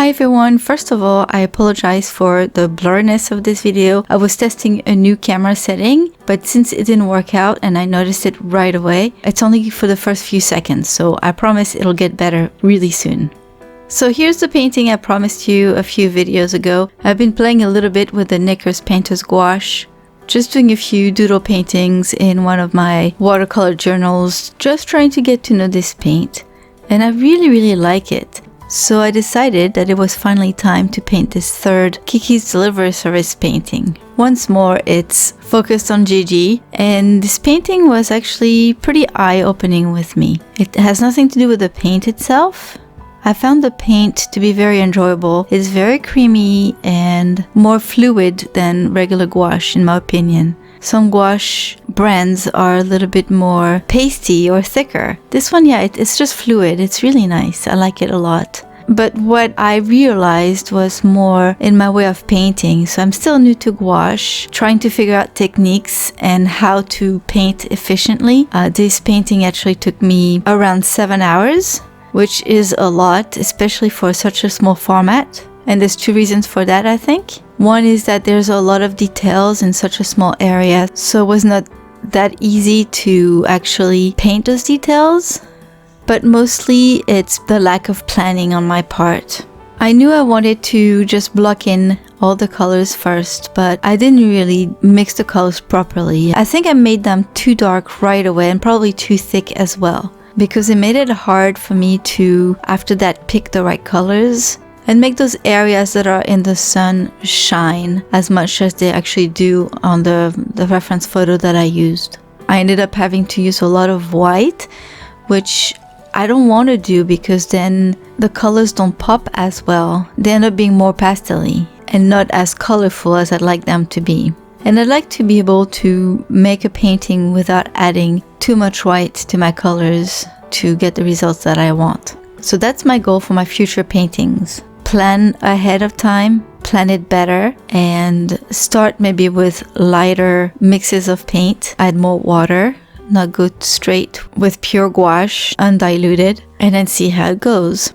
Hi everyone, first of all, I apologize for the blurriness of this video. I was testing a new camera setting, but since it didn't work out and I noticed it right away, it's only for the first few seconds, so I promise it'll get better really soon. So here's the painting I promised you a few videos ago. I've been playing a little bit with the Nicker Painters Gouache, just doing a few doodle paintings in one of my watercolor journals, just trying to get to know this paint. And I really like it. So I decided that it was finally time to paint this third Kiki's Delivery Service painting. Once more, it's focused on Gigi, and this painting was actually pretty eye-opening with me. It has nothing to do with the paint itself. I found the paint to be very enjoyable. It's very creamy and more fluid than regular gouache in my opinion. Some gouache brands are a little bit more pasty or thicker. This one, yeah, it's just fluid. It's really nice. I like it a lot. But what I realized was more in my way of painting. So I'm still new to gouache, trying to figure out techniques and how to paint efficiently. This painting actually took me around 7 hours, which is a lot, especially for such a small format. And there's two reasons for that, I think. One is that there's a lot of details in such a small area, so it was not that easy to actually paint those details. But mostly it's the lack of planning on my part. I knew I wanted to just block in all the colors first, but I didn't really mix the colors properly. I think I made them too dark right away and probably too thick as well, because it made it hard for me to, after that, pick the right colors and make those areas that are in the sun shine as much as they actually do on the reference photo that I used. I ended up having to use a lot of white, which I don't want to do because then the colors don't pop as well. They end up being more pastel-y and not as colorful as I'd like them to be. And I'd like to be able to make a painting without adding too much white to my colors to get the results that I want. So that's my goal for my future paintings. Plan ahead of time, plan it better, and start maybe with lighter mixes of paint, add more water, not go straight with pure gouache, undiluted, and then see how it goes.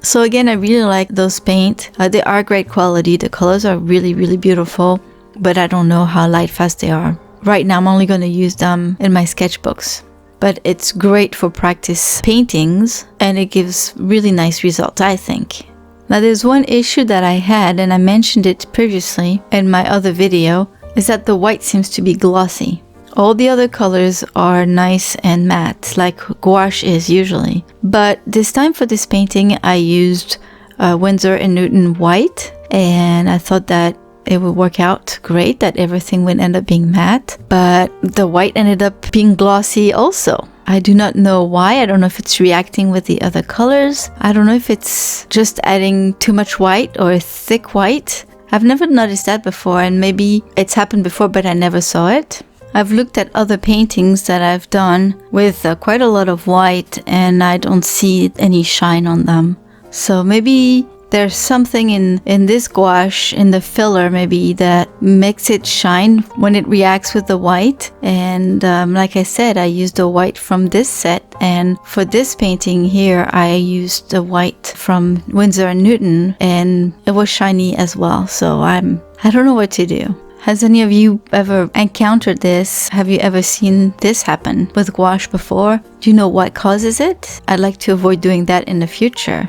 So again, I really like those paint. They are great quality. The colors are really beautiful, but I don't know how light fast they are. Right now, I'm only going to use them in my sketchbooks. But it's great for practice paintings, and it gives really nice results, I think. Now there's one issue that I had, and I mentioned it previously in my other video, is that the white seems to be glossy. All the other colors are nice and matte, like gouache is usually. But this time for this painting, I used Winsor & Newton white, and I thought that it would work out great, that everything would end up being matte. But the white ended up being glossy also. I do not know why. I don't know if it's reacting with the other colors. I don't know if it's just adding too much white or thick white. I've never noticed that before, and maybe it's happened before, but I never saw it. I've looked at other paintings that I've done with quite a lot of white, and I don't see any shine on them. So maybe there's something in this gouache, in the filler maybe, that makes it shine when it reacts with the white. And like I said, I used the white from this set, and for this painting here I used the white from Winsor & Newton, and it was shiny as well. So I don't know what to do. Has any of you ever encountered this? Have you ever seen this happen with gouache before? Do you know what causes it? I'd like to avoid doing that in the future.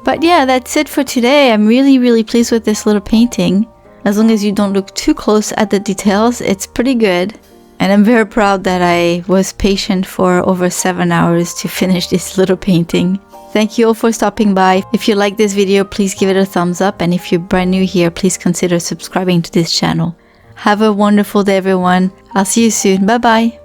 But yeah, that's it for today. I'm really pleased with this little painting. As long as you don't look too close at the details, it's pretty good. And I'm very proud that I was patient for over 7 hours to finish this little painting. Thank you all for stopping by. If you like this video, please give it a thumbs up. And if you're brand new here, please consider subscribing to this channel. Have a wonderful day, everyone. I'll see you soon. Bye-bye.